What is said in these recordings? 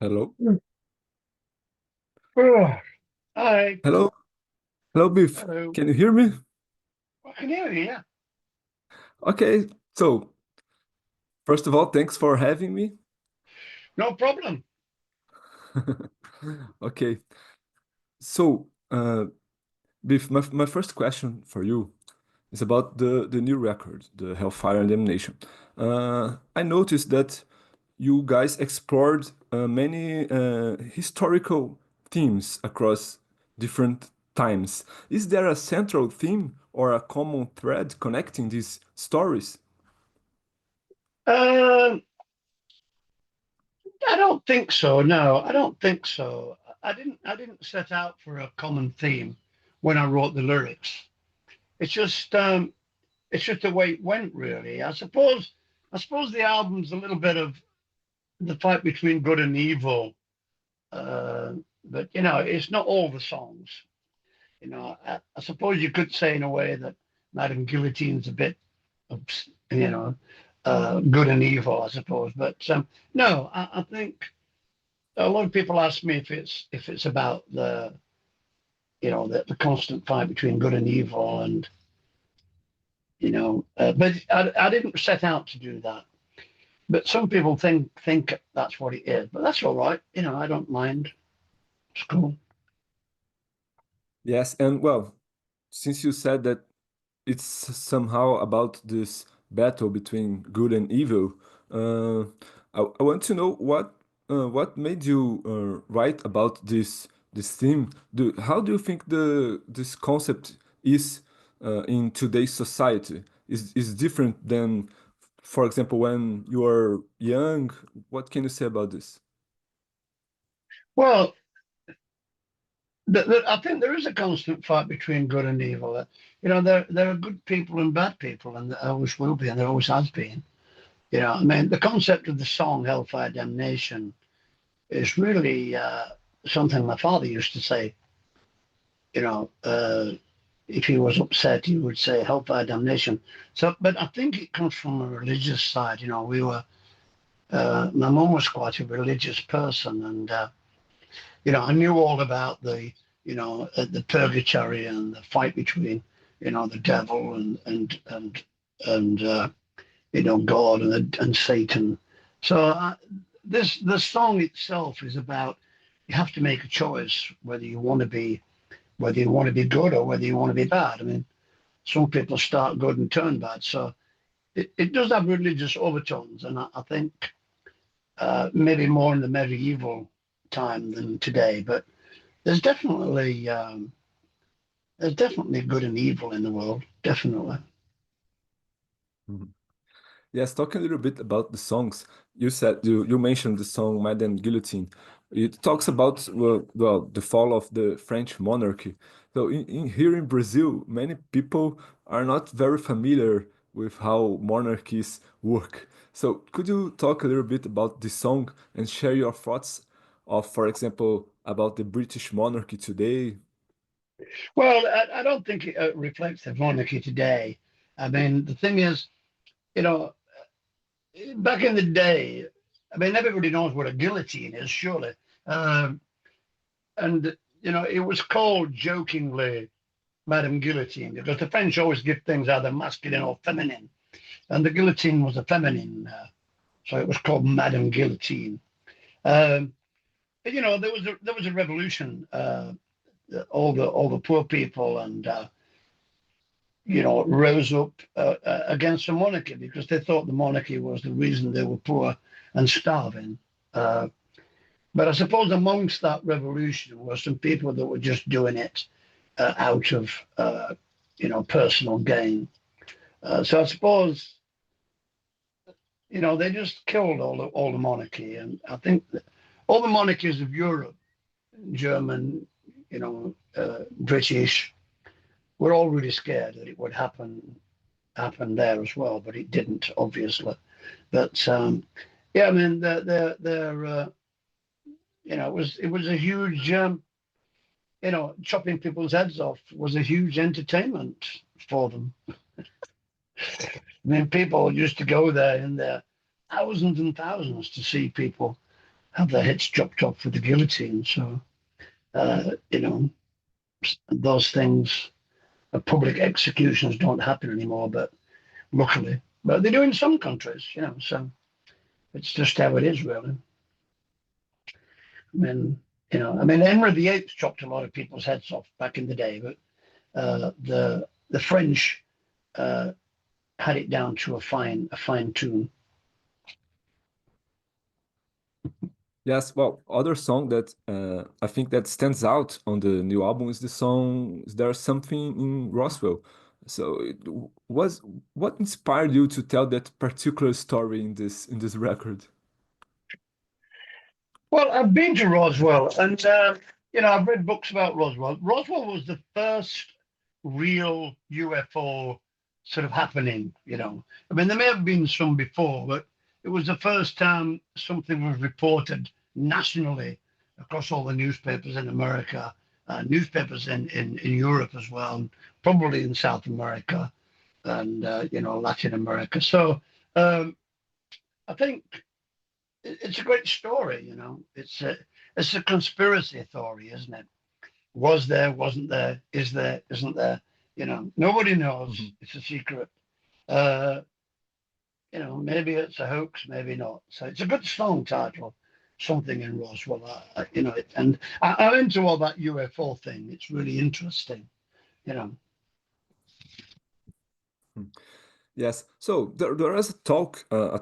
Hello. Mm. Oh, hi. Hello. Hello, Biff. Hello. Can you hear me? I can hear you, yeah. Okay. So, first of all, thanks for having me. No problem. Okay. So, Biff, my first question for you is about the new record, the Hellfire and Damnation. I noticed that you guys explored many historical themes across different times. Is there a central theme or a common thread connecting these stories? Um, I don't think so. No, I don't think so. I didn't set out for a common theme when I wrote the lyrics. It's just it's just the way it went, really. I suppose the album's a little bit of the fight between good and evil. Uh, but it's not all the songs. I suppose you could say in a way that Madame Guillotine's a bit of, good and evil, I suppose. But no, I think a lot of people ask me if it's about the constant fight between good and evil, and but I didn't set out to do that. But some people think that's what it is. But that's all right. I don't mind. It's cool. Yes, and well, since you said that it's somehow about this battle between good and evil, uh, I want to know what made you write about this theme. How do you think this concept is in today's society? Is different than, for example, when you are young? What can you say about this? Well, I think there is a constant fight between good and evil. There are good people and bad people, and there always will be, and there always has been. I mean, the concept of the song "Hellfire Damnation" is really something my father used to say. You know, uh, if he was upset, he would say "Hellfire Damnation." So, but I think it comes from a religious side. We were. My mum was quite a religious person, and I knew all about the purgatory and the fight between, the devil and God and Satan. So this the song itself is about you have to make a choice whether you want to be good or whether you want to be bad. I mean, some people start good and turn bad, so it does have religious overtones, and I think maybe more in the medieval time than today, but there's definitely um, there's definitely good and evil in the world. Definitely. Yes, talking a little bit about the songs. You mentioned the song Madame Guillotine. It talks about well the fall of the French monarchy. So here in Brazil, many people are not very familiar with how monarchies work. So could you talk a little bit about this song and share your thoughts of, for example, about the British monarchy today? Well, I don't think it reflects the monarchy today. I mean, the thing is, you know, back in the day, I mean, everybody knows what a guillotine is, surely. Um, and it was called jokingly Madame Guillotine because the French always give things either masculine or feminine, and the guillotine was a feminine, so it was called Madame Guillotine. Um, there was a revolution. All the poor people and rose up against the monarchy because they thought the monarchy was the reason they were poor and starving. Uh, but I suppose amongst that revolution were some people that were just doing it out of personal gain. So I suppose they just killed all the monarchy, and I think that all the monarchies of Europe, German, British, were all really scared that it would happen there as well, but it didn't, obviously. But yeah, I mean, it was a huge, chopping people's heads off was a huge entertainment for them. I mean, people used to go there in their thousands and thousands to see people, have their heads chopped off with the guillotine. So, you know, those things, public executions don't happen anymore, but luckily. But they do in some countries, you know, so it's just how it is, really. I mean, Henry VIII chopped a lot of people's heads off back in the day, but the French uh, had it down to a fine tune. Yes, well, other song that I think that stands out on the new album is the song "There's Something in Roswell." So it was what inspired you to tell that particular story in this record? Well, I've been to Roswell, and I've read books about Roswell. Roswell was the first real UFO sort of happening. There may have been some before, but it was the first time something was reported nationally across all the newspapers in America, newspapers in Europe as well, and probably in South America and Latin America. So um, I think it's a great story. It's a conspiracy theory, isn't it? Was there, wasn't there, is there, isn't there? Nobody knows. Mhm. It's a secret. Uh, maybe it's a hoax, maybe not. So it's a good song title, something in Roswell. And I'm into all that UFO thing. It's really interesting. You know. Yes. So there is a talk, a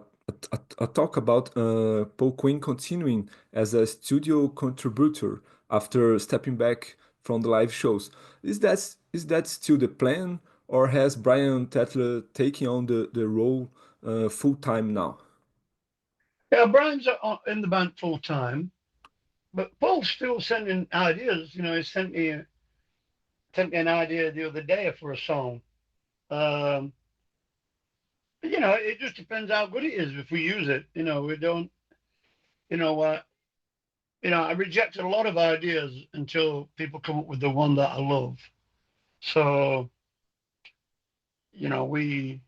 talk about Paul Quinn continuing as a studio contributor after stepping back from the live shows. Is that still the plan, or has Brian Tetler taken on the role full time now? Yeah, Brian's in the band full time, but Paul's still sending ideas. He sent me an idea the other day for a song. Um, but, it just depends how good it is if we use it. We don't. You know, uh, I reject a lot of ideas until people come up with the one that I love. So, we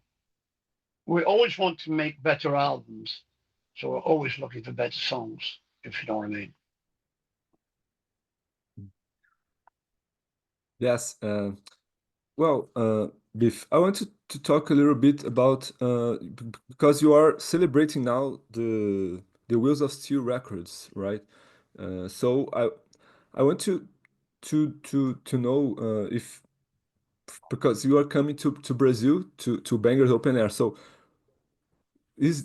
always want to make better albums. So we're always looking for better songs, if you know what I mean. Yes. Well, Biff, I want to talk a little bit about because you are celebrating now the Wheels of Steel records, right? So I want to know if because you are coming to Brazil to Bangers Open Air. So is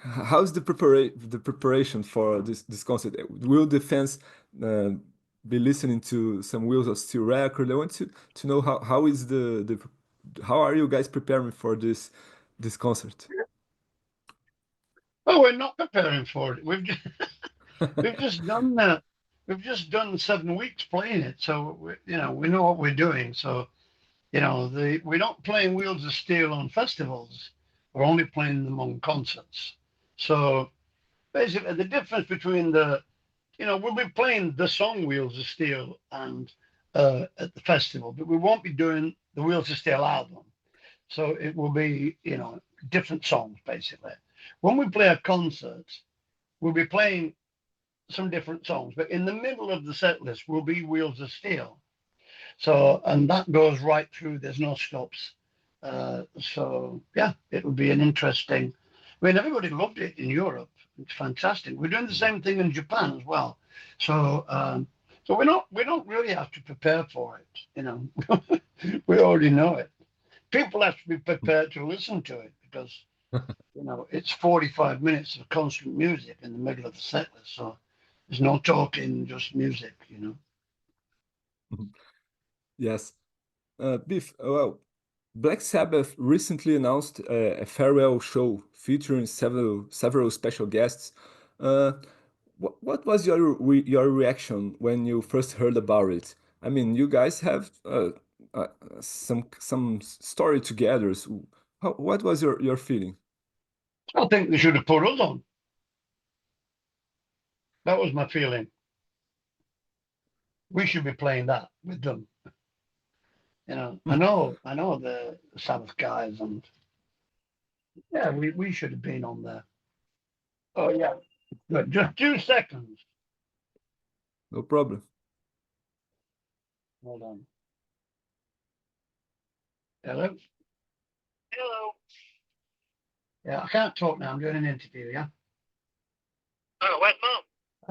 how's the preparation for this concert? Will the fans uh, be listening to some Wheels of Steel record? I want to know how is how are you guys preparing for this concert? Oh, we're not preparing for it. We've just done that. We've just done 7 weeks playing it, so we know what we're doing. So we're not playing Wheels of Steel on festivals. We're only playing them on concerts. So basically, the difference between we'll be playing the song Wheels of Steel and at the festival, but we won't be doing the Wheels of Steel album. So it will be, different songs basically. When we play a concert, we'll be playing some different songs, but in the middle of the set list will be Wheels of Steel. So, and that goes right through, there's no stops. So, yeah, it will be an interesting. Everybody loved it in Europe. It's fantastic. We're doing the same thing in Japan as well. So, so we don't really have to prepare for it. We already know it. People have to be prepared to listen to it because it's 45 minutes of constant music in the middle of the set list. So there's no talking, just music. Yes, Biff. Well, Black Sabbath recently announced a farewell show featuring several special guests. Uh, what was your reaction when you first heard about it? I mean, you guys have uh, some story together. So what was your feeling? I think they should have put us on. That was my feeling. We should be playing that with them. I know the Sabbath guys, and yeah, we should have been on there. Oh yeah. Good. Just 2 seconds. No problem. Hold on. Hello. Hello. Yeah, I can't talk now. I'm doing an interview. Yeah. Oh, where's mom?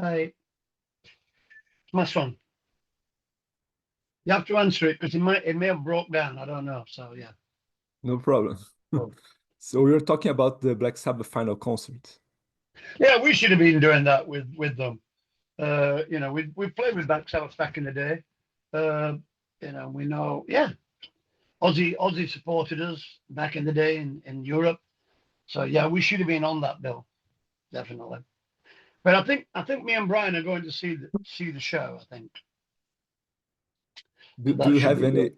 Hi. It's my son. You have to answer it because it may have broke down. I don't know. So yeah. No problem. Oh. So we are talking about the Black Sabbath final concert. Yeah, we should have been doing that with them. We played with Black Sabbath back in the day. Uh, we know. Yeah, Aussie supported us back in the day in Europe. So yeah, we should have been on that bill definitely. But I think me and Brian are going to see the show. I think Do, so do that you should have be good. any?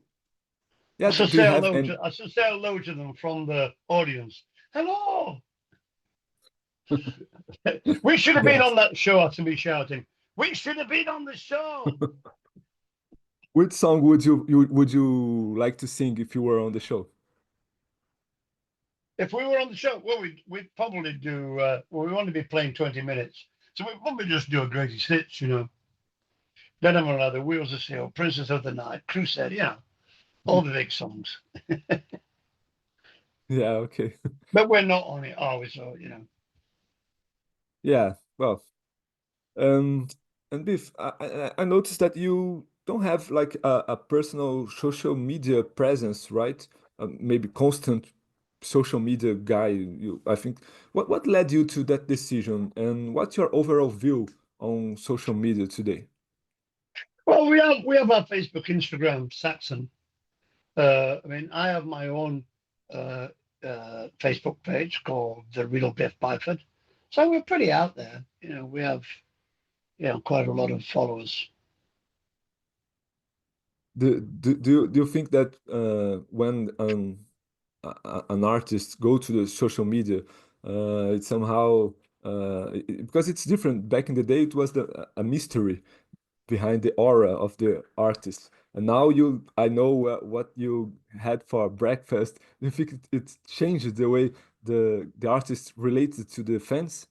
Yeah, do you have any? I should say hello to them from the audience. Hello. We should have been Yes. on that show to be shouting. We should have been on the show. Which song would you like to sing if you were on the show? If we were on the show, well, we'd probably do. Well, we want to be playing 20 minutes, so we'd probably just do a greatest hits. Then I'm another Wheels of Steel, Princess of the Night, Crusade. All the big songs. Yeah, okay. But we're not on it, are we? So. Yeah, well, um, and Biff, I noticed that you don't have like a personal social media presence, right? Maybe constant social media guy. I think. What led you to that decision, and what's your overall view on social media today? Well, we have our Facebook, Instagram, Saxon. I mean, I have my own uh, Facebook page called the Real Biff Byford. So we're pretty out there. We have quite a lot of followers. Do you think that when an artist go to the social media, it's somehow because it's different. Back in the day, it was a mystery behind the aura of the artist, and now I know what you had for breakfast. Do you think it changes the way the artist related to the fans?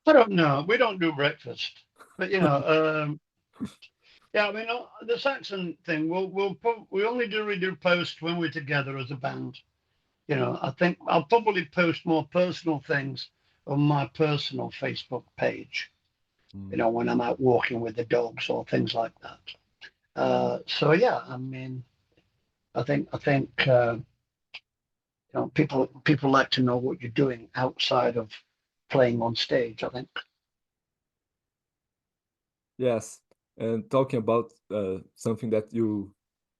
I don't know. We don't do breakfast, but yeah. I mean, the Saxon thing. We only do post when we're together as a band. I think I'll probably post more personal things on my personal Facebook page. Mm. When I'm out walking with the dogs or things like that. So yeah, I mean, I think people like to know what you're doing outside of playing on stage. I think. Yes, and talking about something that you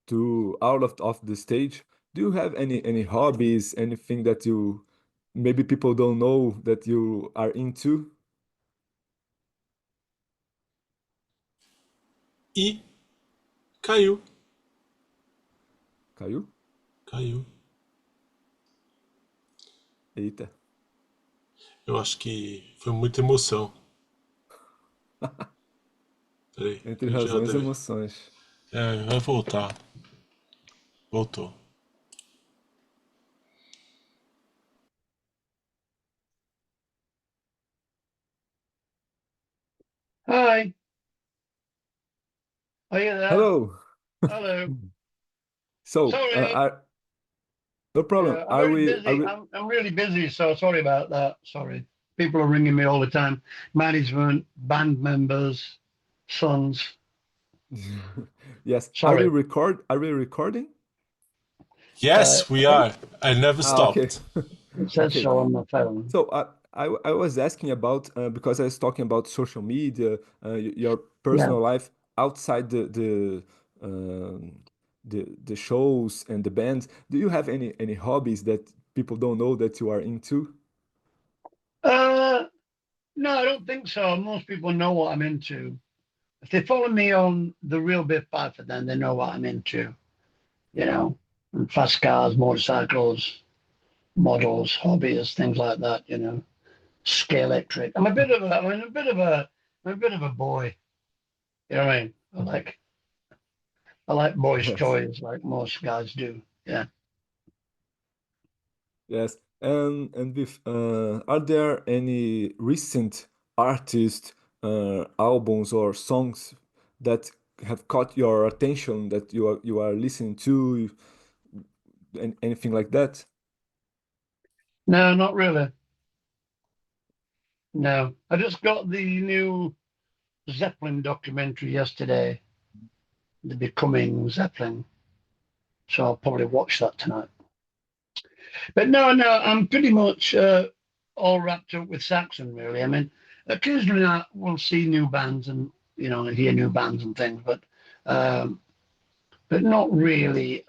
do out of the stage, do you have any hobbies, anything that you maybe people don't know that you are into? E caiu. Caiu? Caiu. Eita. Eu acho que foi muita emoção. Peraí, Entre ele já razões e deve. emoções. É, vai voltar. Voltou. Hi, are you there? Hello. Hello. So, Sorry. no problem. Yeah, I'm Are very we? Are busy. we? I'm really busy, so sorry about that. Sorry. People are ringing me all the time. Management, band members, sons. Yes. Are we Sorry. record? Are we recording? Yes, I we think are. I never Ah, okay. stopped. it says Okay. so on my phone. So I was asking about because I was talking about social media, your Yeah. personal life outside the shows and the bands. Do you have any hobbies that people don't know that you are into? Uh, no, I don't think so. Most people know what I'm into. If they follow me on the real Biff Byford, then they know what I'm into. You know, fast cars, motorcycles, models, hobbies, things like that. Ski electric. I'm a bit of a boy. You know what I mean? I like boys' Yes, toys, like most guys do. Yeah. yes. And with are there any recent artists, albums, or songs that have caught your attention that you are listening to, and anything like that? No, not really. No, I just got the new Zeppelin documentary yesterday, The Becoming Zeppelin. So I'll probably watch that tonight. But no, I'm pretty much all wrapped up with Saxon, really. I mean, occasionally I will see new bands and hear new bands and things, um, but not really.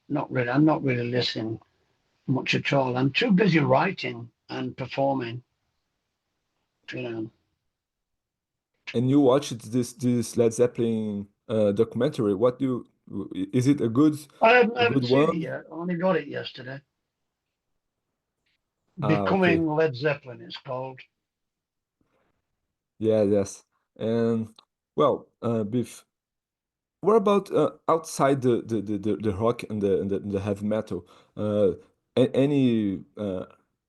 Not really. I'm not really listening much at all. I'm too busy writing and performing. You know. And you watched this Led Zeppelin documentary. What do is it I a good haven't seen it one? yet. I only got it yesterday. Ah, okay. Becoming Led Zeppelin, it's called. Yeah, yes. And well, Biff, what about outside the rock and the heavy metal? Any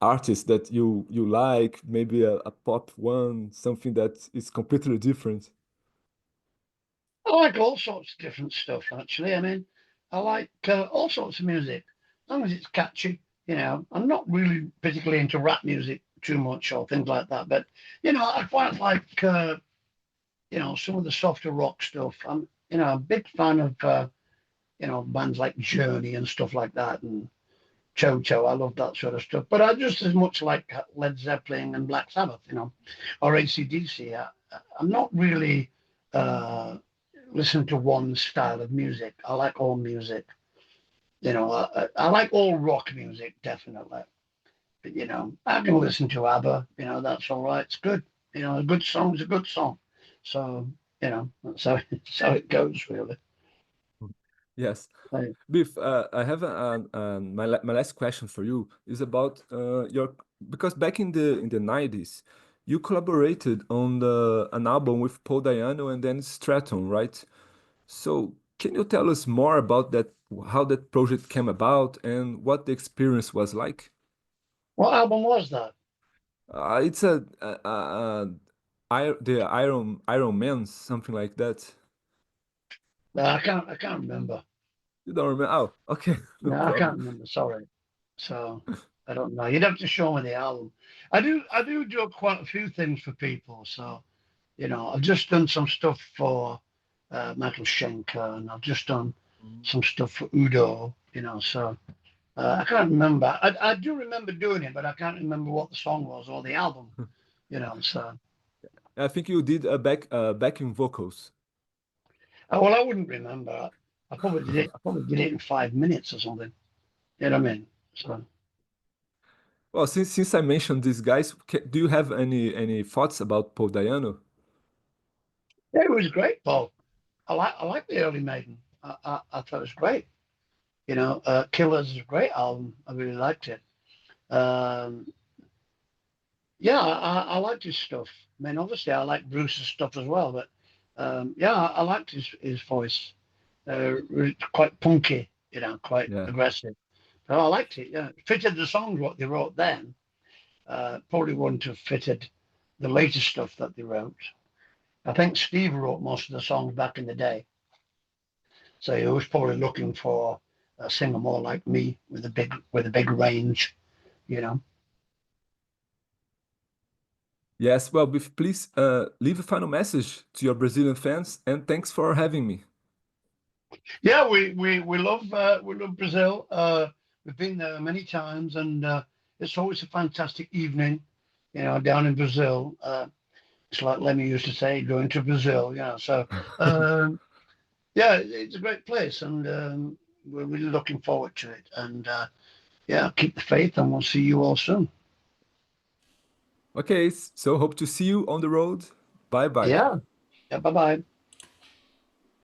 artist that you like, maybe a pop one, something that is completely different? I like all sorts of different stuff, actually. I mean, I like all sorts of music, as long as it's catchy. I'm not really particularly into rap music too much or things like that, but I quite like some of the softer rock stuff. I'm a big fan of bands like Journey and stuff like that, and Cho. I love that sort of stuff. But I just as much like Led Zeppelin and Black Sabbath, or AC/DC. I'm not really. Listen to one style of music. I like all music. I like all rock music, definitely. But I can listen to ABBA. That's all right. It's good. A good song is a good song. So that's how, that's how it goes, really. Yes. Like, Biff, I have my last question for you is about your because back in the 90s, you collaborated on an album with Paul Dayano and then Stratton, right? So can you tell us more about that, how that project came about and what the experience was like? what album was that? It's the Iron Man, something like that. No, I can't remember. You don't remember? Oh, okay, no No, I can't problem. remember. Sorry. So I don't know. You'd have to show me the album. I do quite a few things for people. So I've just done some stuff for Michael Schenker, and I've just done some stuff for Udo. So I can't remember. I do remember doing it, but I can't remember what the song was or the album. So I think you did a backing vocals. well, I wouldn't remember. I probably did it. I probably did it in 5 minutes or something. You know what I mean? So Well, since I mentioned these guys, do you have any thoughts about Paul Dayano? yeah, it was great, Paul. I like the early Maiden. I thought it was great. Killers is a great album. I really liked it. Um, yeah, I liked his stuff. I mean, obviously, I like Bruce's stuff as well, but yeah, I liked his voice. Really quite punky, quite Yeah. aggressive. So I liked it. Yeah, it fitted the songs what they wrote then. Probably wouldn't have fitted the later stuff that they wrote. I think Steve wrote most of the songs back in the day, so he was probably looking for a singer more like me with a big range. You know. Yes, well, please leave a final message to your Brazilian fans and thanks for having me. Yeah, we love Brazil. We've been there many times, and it's always a fantastic evening. Down in Brazil. It's like Lemmy used to say, going to Brazil. So um, yeah, it's a great place, and we're really looking forward to it. And yeah, keep the faith, and we'll see you all soon. Okay, so hope to see you on the road. Bye bye. Yeah, yeah. Bye bye.